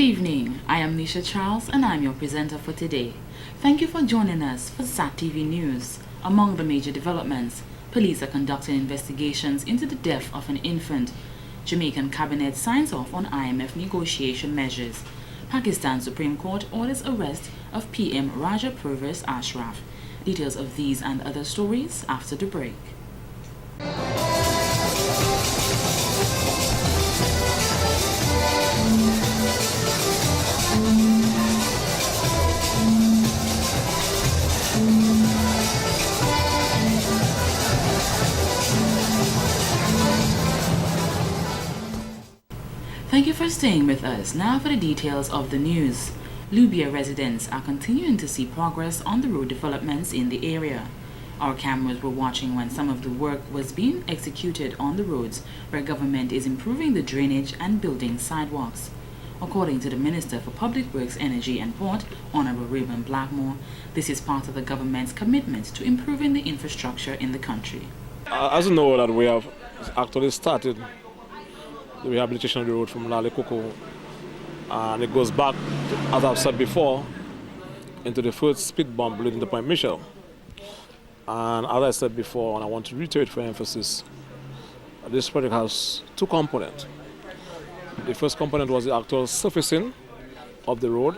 evening, I am Nisha Charles and I'm your presenter for today. Thank you for joining us for SAT TV News. Among the major developments, police are conducting investigations into the death of an infant. Jamaican cabinet signs off on IMF negotiation measures. Pakistan Supreme Court orders arrest of PM Raja Pervez Ashraf. Details of these and other stories after the break. Thank you for staying with us. Now for the details of the news. Lubia residents are continuing to see progress on the road developments in the area. Our cameras were watching when some of the work was being executed on the roads where government is improving the drainage and building sidewalks. According to the Minister for Public Works, Energy and Port, Honorable Reuben Blackmore, this is part of the government's commitment to improving the infrastructure in the country. As you know, that we have actually started the rehabilitation of the road from Lale Coco, and it goes back, as I've said before, into the first speed bump leading to Point Michel. And as I said before, and I want to reiterate for emphasis, this project has two components. The first component was the actual surfacing of the road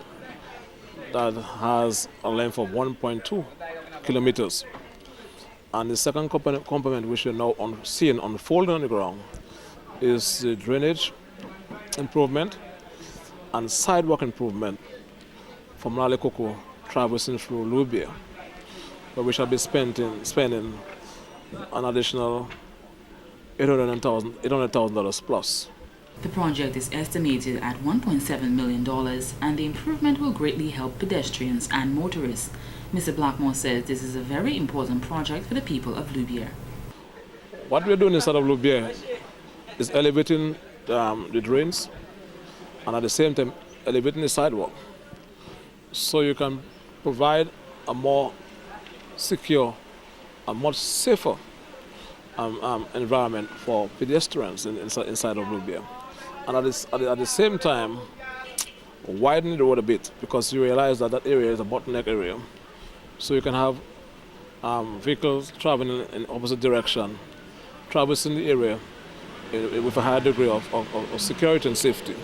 that has a length of 1.2 kilometers. And the second component which we're now seeing unfolding on the ground is the drainage improvement and sidewalk improvement from Lale Coco traversing through Lubia, where we shall be spending an additional $800,000 plus. The project is estimated at $1.7 million and the improvement will greatly help pedestrians and motorists. Mr. Blackmore says this is a very important project for the people of Lubia. What we're doing inside of Lubia is elevating the drains and at the same time elevating the sidewalk, so you can provide a more secure, a much safer environment for pedestrians inside of Lubia. And at the same time widen the road a bit, because you realize that that area is a bottleneck area, so you can have vehicles traveling in opposite direction, traversing the area with a higher degree of security and safety.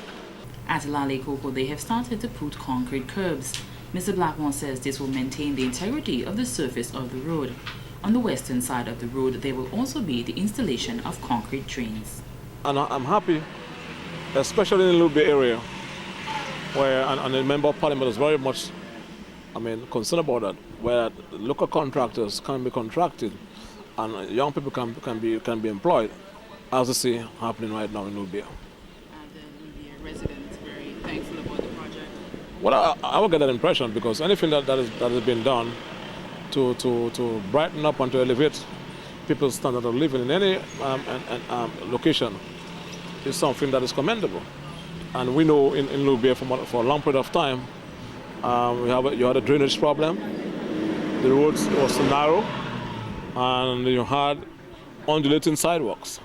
At Lale Coco, they have started to put concrete curbs. Mr. Blackmore says this will maintain the integrity of the surface of the road. On the western side of the road, there will also be the installation of concrete drains. And I'm happy, especially in the Lubia area, where and the Member of Parliament is very much concerned about that, where local contractors can be contracted and young people can be employed, as I see happening right now in Lubia. Are the Lubia residents very thankful about the project? Well, I will get that impression, because anything that has been done to brighten up and to elevate people's standard of living in any location is something that is commendable. And we know in Lubia for a long period of time, you had a drainage problem, the roads were so narrow, and you had undulating sidewalks.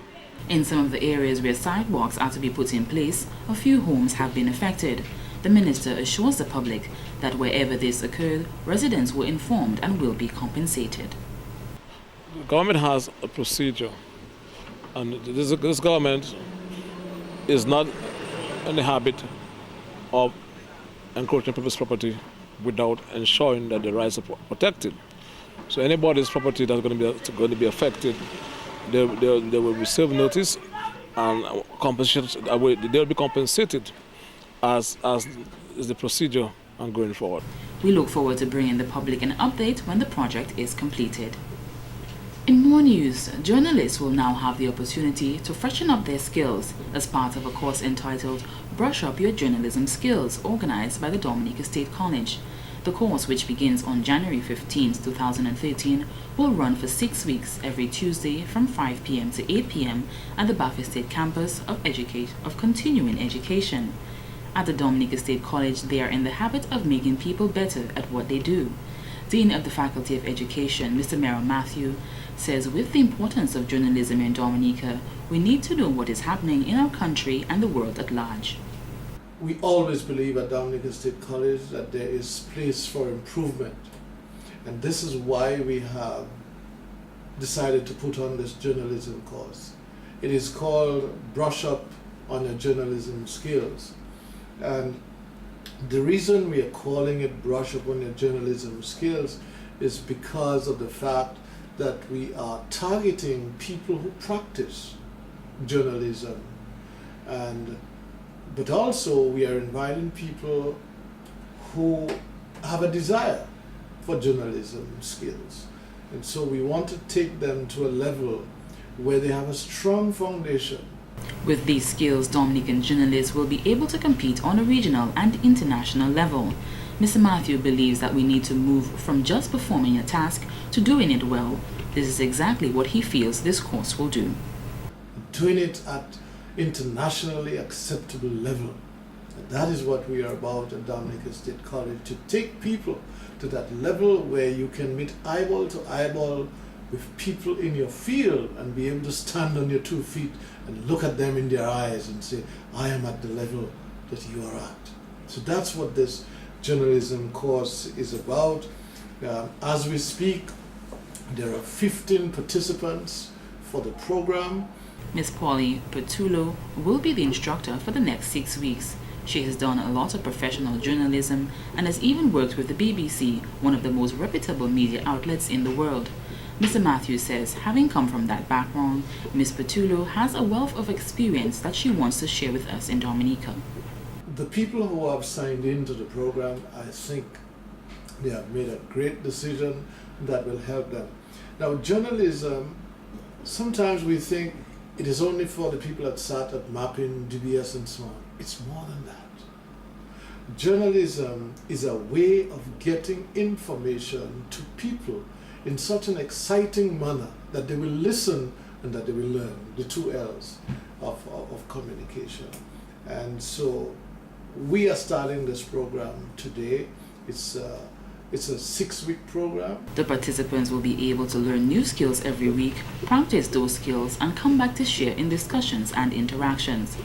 In some of the areas where sidewalks are to be put in place, a few homes have been affected. The minister assures the public that wherever this occurred, residents were informed and will be compensated. The government has a procedure, and this government is not in the habit of encroaching people's property without ensuring that the rights are protected. So anybody's property that's going to be affected, they will receive notice and compensation. They'll be compensated as is the procedure and going forward. We look forward to bringing the public an update when the project is completed. In more news, journalists will now have the opportunity to freshen up their skills as part of a course entitled Brush Up Your Journalism Skills, organized by the Dominica State College. The course, which begins on January 15, 2013, will run for 6 weeks every Tuesday from 5 p.m. to 8 p.m. at the Baffin State campus of Continuing Education. At the Dominica State College, they are in the habit of making people better at what they do. Dean of the Faculty of Education, Mr. Merrill Matthew, says with the importance of journalism in Dominica, we need to know what is happening in our country and the world at large. we always believe at Dominica State College that there is place for improvement. And this is why we have decided to put on this journalism course. It is called Brush Up on Your Journalism Skills. And the reason we are calling it Brush Up on Your Journalism Skills is because of the fact that we are targeting people who practice journalism, but also we are inviting people who have a desire for journalism skills. And so we want to take them to a level where they have a strong foundation. With these skills, Dominican journalists will be able to compete on a regional and international level. Mr. Matthew believes that we need to move from just performing a task to doing it well. This is exactly what he feels this course will do. Doing it at internationally acceptable level. And that is what we are about at Dominica State College, to take people to that level where you can meet eyeball to eyeball with people in your field and be able to stand on your 2 feet and look at them in their eyes and say, I am at the level that you are at. So that's what this journalism course is about. As we speak, there are 15 participants for the program. Ms. Polly Petulo will be the instructor for the next 6 weeks. She has done a lot of professional journalism and has even worked with the BBC, one of the most reputable media outlets in the world. Mr. Matthews says, having come from that background, Ms. Petulo has a wealth of experience that she wants to share with us in Dominica. The people who have signed into the program, I think they have made a great decision that will help them. Now, journalism, sometimes we think it is only for the people that sat at mapping, DBS and so on. It's more than that. Journalism is a way of getting information to people in such an exciting manner that they will listen and that they will learn, the 2 L's of communication. And so we are starting this program today. It's a 6-week program. The participants will be able to learn new skills every week, practice those skills, and come back to share in discussions and interactions.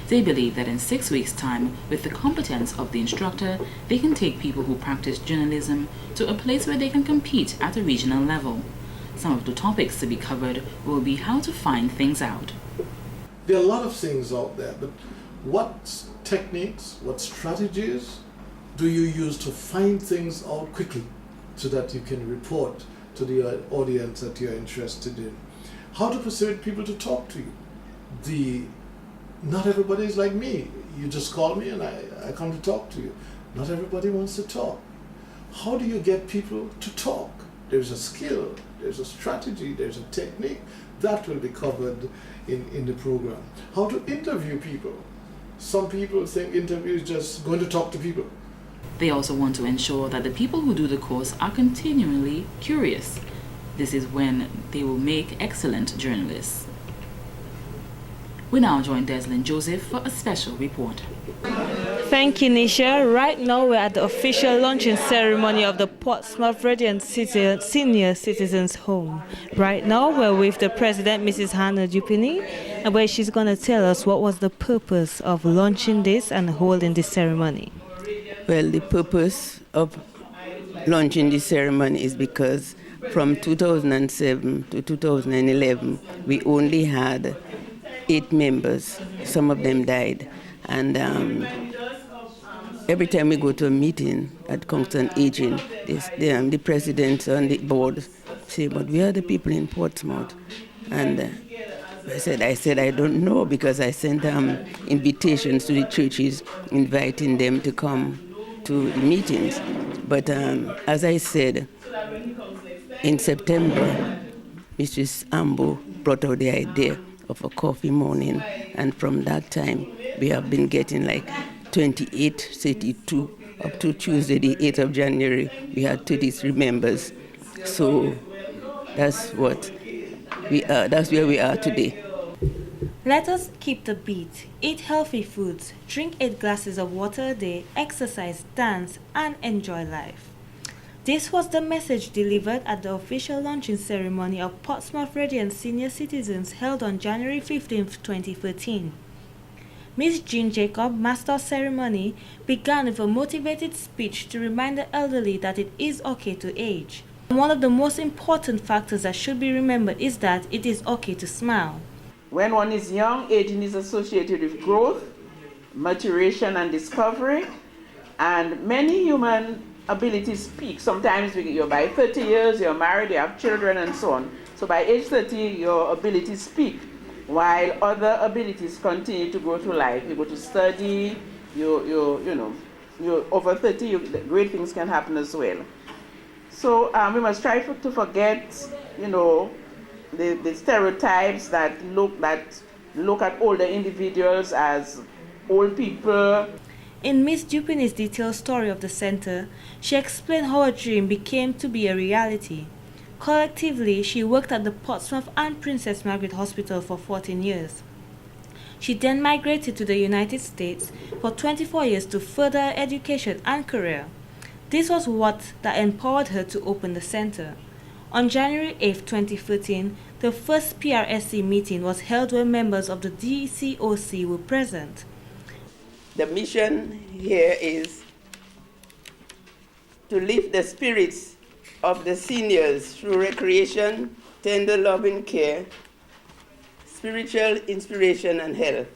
They believe that in 6 weeks' time, with the competence of the instructor, they can take people who practice journalism to a place where they can compete at a regional level. Some of the topics to be covered will be how to find things out. There are a lot of things out there, but what techniques, what strategies do you use to find things out quickly so that you can report to the audience that you're interested in? How to persuade people to talk to you? Not everybody is like me. You just call me and I come to talk to you. Not everybody wants to talk. How do you get people to talk? There's a skill, there's a strategy, there's a technique. That will be covered in the program. How to interview people. Some people think interview is just going to talk to people. They also want to ensure that the people who do the course are continually curious. This is when they will make excellent journalists. We now join Deslin Joseph for a special report. Thank you, Nisha. Right now we're at the official launching ceremony of the Portsmouth Radiant Senior Citizens Home. Right now we're with the president, Mrs. Hannah Dupini, and where she's going to tell us what was the purpose of launching this and holding this ceremony. Well, the purpose of launching this ceremony is because from 2007 to 2011, we only had 8 members. Some of them died. And every time we go to a meeting at Council on Aging, the president and the board say, but we are the people in Portsmouth. And I said, I don't know, because I sent invitations to the churches inviting them to come to the meetings. But as I said, in September, Mrs. Ambo brought out the idea of a coffee morning, and from that time we have been getting like 28, 32, up to Tuesday the 8th of January we had 33 members. So that's what we are, that's where we are today. Let us keep the beat, eat healthy foods, drink 8 glasses of water a day, exercise, dance, and enjoy life. This was the message delivered at the official launching ceremony of Portsmouth Radiant Senior Citizens held on January 15, 2013. Miss Jean Jacob, Master of Ceremony, began with a motivated speech to remind the elderly that it is okay to age. One of the most important factors that should be remembered is that it is okay to smile. When one is young, aging is associated with growth, maturation, and discovery, and many human abilities peak. Sometimes you're by 30 years, you're married, you have children, and so on. So by age 30, your abilities peak, while other abilities continue to go through life. You go to study, you're over 30, great things can happen as well. So we must try to forget, the stereotypes that look at older individuals as old people. In Miss Dupini's detailed story of the center, she explained how a dream became to be a reality. Collectively, she worked at the Portsmouth and Princess Margaret Hospital for 14 years. She then migrated to the United States for 24 years to further her education and career. This was what that empowered her to open the center. On January 8, 2013, the first PRSC meeting was held where members of the DCOC were present. The mission here is to lift the spirits of the seniors through recreation, tender loving care, spiritual inspiration and health,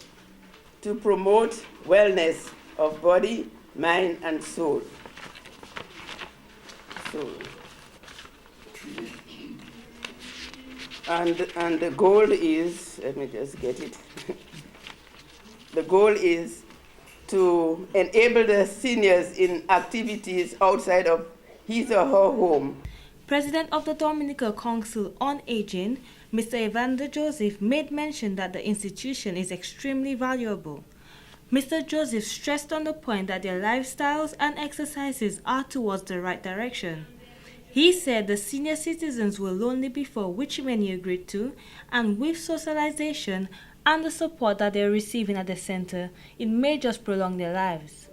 to promote wellness of body, mind, and soul. And the goal is, let me just get it. The goal is to enable the seniors in activities outside of his or her home. President of the Dominical Council on Aging, Mr. Evander Joseph, made mention that the institution is extremely valuable. Mr. Joseph stressed on the point that their lifestyles and exercises are towards the right direction. He said the senior citizens were lonely before, which many agreed to, and with socialization and the support that they're receiving at the center, it may just prolong their lives.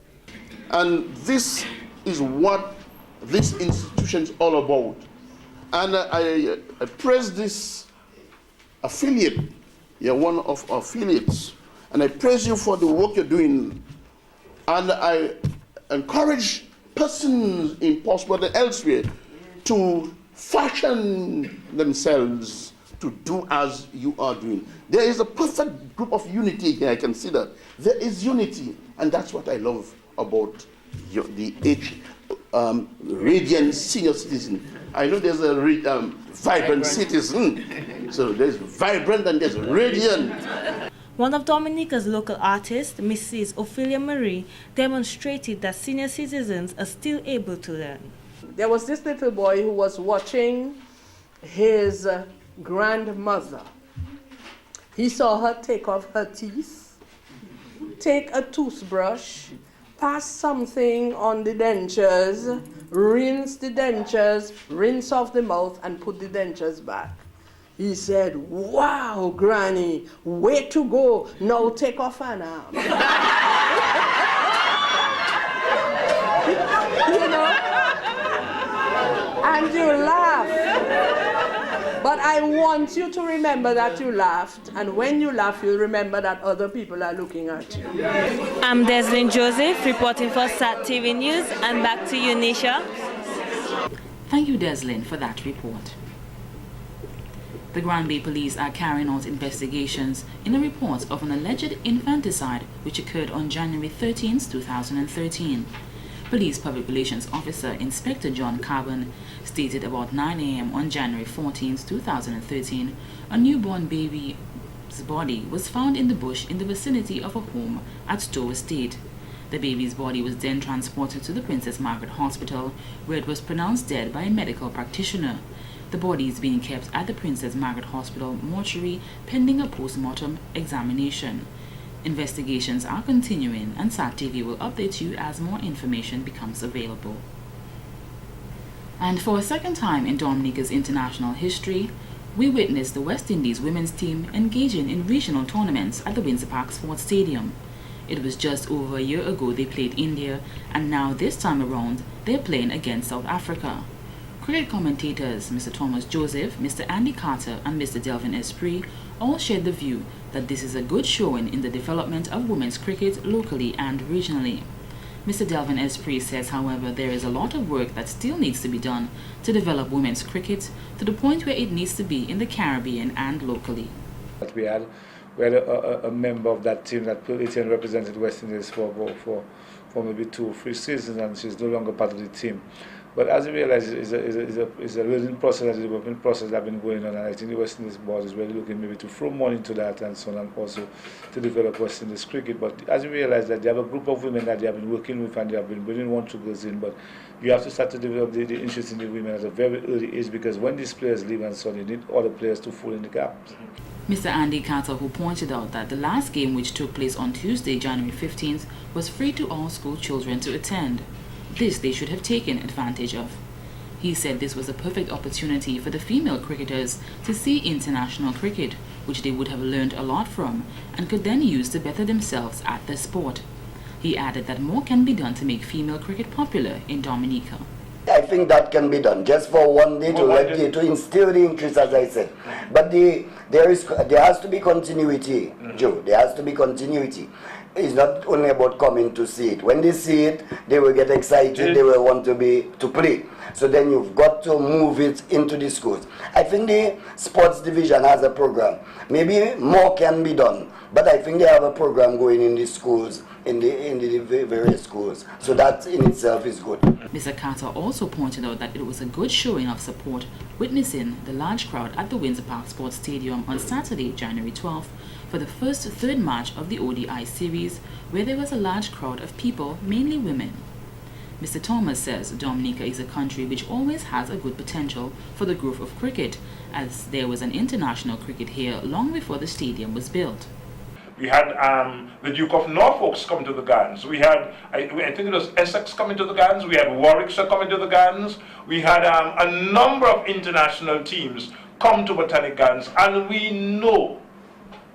And this is what this institution is all about. And I praise this affiliate, you're one of our affiliates, and I praise you for the work you're doing. And I encourage persons in Portsmouth and elsewhere to fashion themselves to do as you are doing. There is a perfect group of unity here, I can see that. There is unity, and that's what I love about the radiant senior citizen. I know there's a vibrant citizen, so there's vibrant and there's radiant. One of Dominica's local artists, Mrs. Ophelia Marie, demonstrated that senior citizens are still able to learn. There was this little boy who was watching his grandmother. He saw her take off her teeth, take a toothbrush, pass something on the dentures, rinse the dentures, rinse off the mouth, and put the dentures back. He said, "Wow, Granny, way to go. Now take off an arm." And you laugh. But I want you to remember that you laughed, and when you laugh, you'll remember that other people are looking at you. I'm Deslyn Joseph, reporting for SAT TV News, and back to you, Nisha. Thank you, Deslyn, for that report. The Grand Bay Police are carrying out investigations in a report of an alleged infanticide which occurred on January 13, 2013. Police Public Relations Officer Inspector John Carbon stated about 9 a.m. on January 14, 2013, a newborn baby's body was found in the bush in the vicinity of a home at Stowe Estate. The baby's body was then transported to the Princess Margaret Hospital, where it was pronounced dead by a medical practitioner. The body is being kept at the Princess Margaret Hospital mortuary pending a post-mortem examination. Investigations are continuing, and SAT TV will update you as more information becomes available. And for a second time in Dominica's international history, we witnessed the West Indies women's team engaging in regional tournaments at the Windsor Park Sports Stadium. It was just over a year ago they played India, and now this time around they're playing against South Africa. Cricket commentators Mr. Thomas Joseph, Mr. Andy Carter and Mr. Delvin Esprit all shared the view that this is a good showing in the development of women's cricket locally and regionally. Mr. Delvin Esprit says, however, there is a lot of work that still needs to be done to develop women's cricket to the point where it needs to be in the Caribbean and locally. We had a member of that team that played and represented West Indies for maybe 2 or 3 seasons, and she's no longer part of the team. But as you realize, it's a learning process, a development process that's been going on, and I think the West Indies board is really looking maybe to throw money into that and so on, and also to develop West Indies cricket. But as you realize that they have a group of women that they have been working with and they have been bringing one to girls in, but you have to start to develop the interest in the women at a very early age, because when these players leave and so on, you need other players to fill in the gaps. Mr. Andy Carter, who pointed out that the last game, which took place on Tuesday, January 15th, was free to all school children to attend. This they should have taken advantage of. He said this was a perfect opportunity for the female cricketers to see international cricket, which they would have learned a lot from and could then use to better themselves at the sport. He added that more can be done to make female cricket popular in Dominica. I think that can be done just for one day to instill the interest, as I said. But there has to be continuity, Joe. There has to be continuity. It's not only about coming to see it. When they see it, they will get excited. They will want to play. So then you've got to move it into the schools. I think the sports division has a program. Maybe more can be done, but I think they have a program going in the schools, in the various schools. So that in itself is good. Mr. Carter also pointed out that it was a good showing of support, witnessing the large crowd at the Windsor Park Sports Stadium on Saturday, January 12th, for the third match of the ODI series, where there was a large crowd of people, mainly women. Mr. Thomas says Dominica is a country which always has a good potential for the growth of cricket, as there was an international cricket here long before the stadium was built. We had the Duke of Norfolk come to the Gardens. We had, I think it was Essex coming to the Gardens. We had Warwickshire coming to the Gardens. We had a number of international teams come to Botanic Gardens, and we know,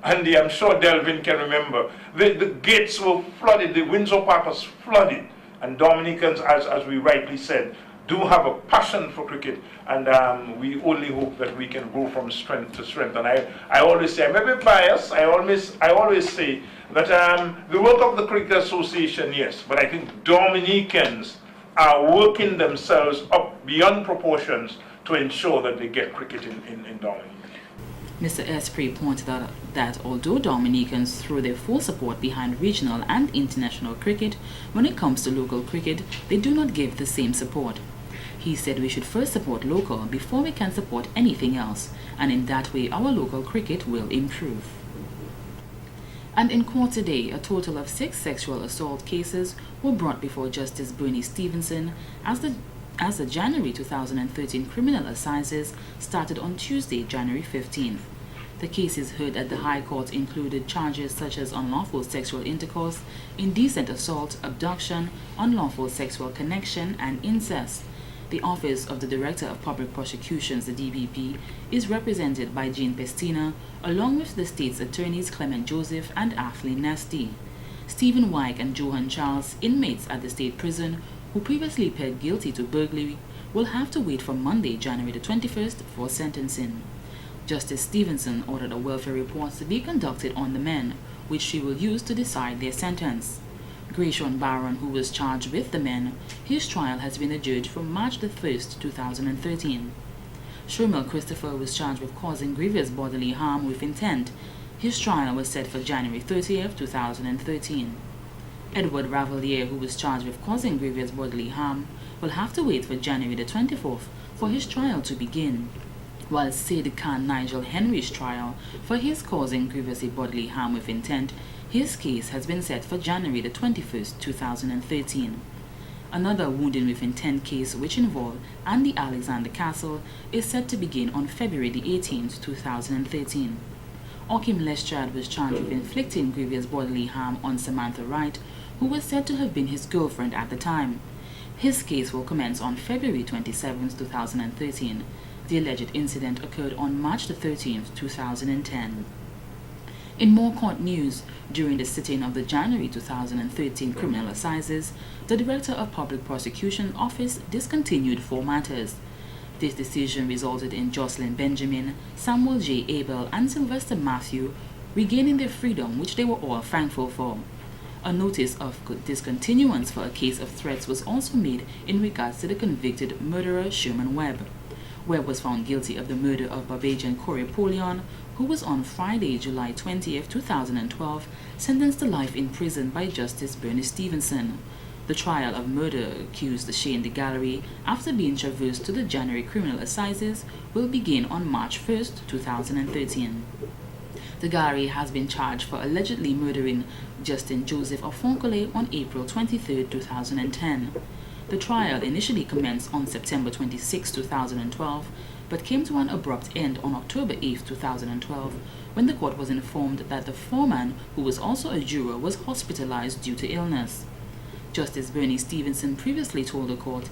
Andy, I'm sure Delvin can remember, the gates were flooded, the Windsor Park was flooded, and Dominicans, as we rightly said, do have a passion for cricket, and we only hope that we can go from strength to strength. And I always say, I'm a bit biased, I always say that the work of the Cricket Association, yes, but I think Dominicans are working themselves up beyond proportions to ensure that they get cricket in Dominica. Mr. Esprit pointed out that although Dominicans throw their full support behind regional and international cricket, when it comes to local cricket, they do not give the same support. He said we should first support local before we can support anything else, and in that way our local cricket will improve. And in court today, a total of 6 sexual assault cases were brought before Justice Bernie Stevenson as the January 2013 criminal assizes started on Tuesday, January 15th. The cases heard at the High Court included charges such as unlawful sexual intercourse, indecent assault, abduction, unlawful sexual connection, and incest. The Office of the Director of Public Prosecutions, the DPP, is represented by Jean Pestina, along with the state's attorneys Clement Joseph and Athley Nesty. Stephen Wyke and Johan Charles, inmates at the state prison, who previously pled guilty to burglary, will have to wait for Monday, January the 21st for sentencing. Justice Stevenson ordered a welfare report to be conducted on the men, which she will use to decide their sentence. Grayshawn Barron, who was charged with the men, his trial has been adjourned from March the 1st, 2013. Shermel Christopher was charged with causing grievous bodily harm with intent. His trial was set for January 30th, 2013. Edward Ravalier, who was charged with causing grievous bodily harm, will have to wait for January the 24th for his trial to begin, while Sid Khan Nigel Henry's trial for his causing grievous bodily harm with intent, his case has been set for January the 21st, 2013. Another wounding with intent case, which involved Andy Alexander Castle, is set to begin on February the 18th, 2013. Okim Lestrade was charged with inflicting grievous bodily harm on Samantha Wright, who was said to have been his girlfriend at the time. His case will commence on February 27, 2013. The alleged incident occurred on March the 13th, 2010. In more court news, during the sitting of the January 2013 criminal assizes, the Director of Public Prosecution Office discontinued 4 matters. This decision resulted in Jocelyn Benjamin, Samuel J. Abel, and Sylvester Matthew regaining their freedom, which they were all thankful for. A notice of discontinuance for a case of threats was also made in regards to the convicted murderer Sherman Webb. Webb was found guilty of the murder of Barbadian Corey Polion, who was on Friday, July 20, 2012, sentenced to life in prison by Justice Bernie Stevenson. The trial of murder accused Shane DeGallery, after being traversed to the January Criminal Assizes, will begin on March 1, 2013. DeGallery has been charged for allegedly murdering Justin Joseph Ofonkole on April 23, 2010. The trial initially commenced on September 26, 2012, but came to an abrupt end on October 8, 2012, when the court was informed that the foreman, who was also a juror, was hospitalized due to illness. Justice Bernie Stevenson previously told the court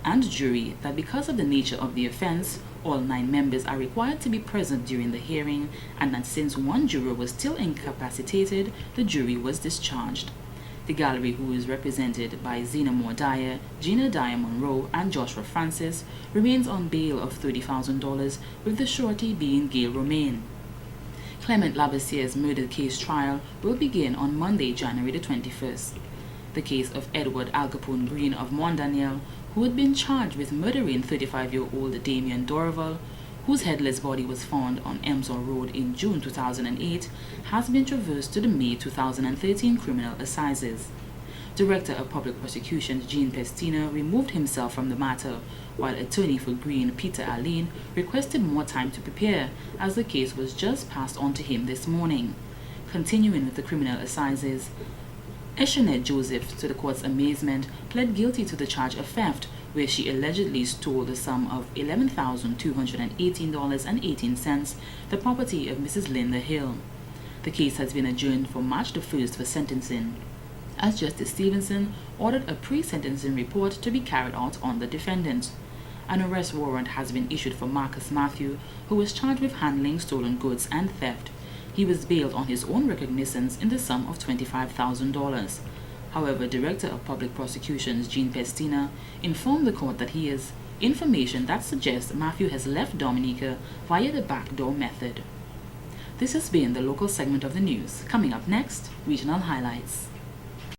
and jury that because of the nature of the offense, all 9 members are required to be present during the hearing, and that since one juror was still incapacitated, the jury was discharged. DeGallery, who is represented by Zena Moore Dyer, Gina Dyer Monroe, and Joshua Francis, remains on bail of $30,000, with the surety being Gail Romaine. Clement Labossiere's murder case trial will begin on Monday, January the 21st. The case of Edward Al Capone Green of Mondaniel, who had been charged with murdering 35-year-old Damien Dorval, whose headless body was found on Emsall Road in June 2008, has been traversed to the May 2013 Criminal Assizes. Director of Public Prosecutions Jean Pestina removed himself from the matter, while attorney for Green Peter Allen requested more time to prepare, as the case was just passed on to him this morning. Continuing with the Criminal Assizes, Eshanet Joseph, to the court's amazement, pled guilty to the charge of theft, where she allegedly stole the sum of $11,218.18, the property of Mrs. Linda Hill. The case has been adjourned for March the 1st for sentencing, as Justice Stevenson ordered a pre-sentencing report to be carried out on the defendant. An arrest warrant has been issued for Marcus Matthew, who was charged with handling stolen goods and theft. He was bailed on his own recognizance in the sum of $25,000. However, Director of Public Prosecutions Jean Pestina informed the court that he has information that suggests Matthew has left Dominica via the backdoor method. This has been the local segment of the news. Coming up next, regional highlights.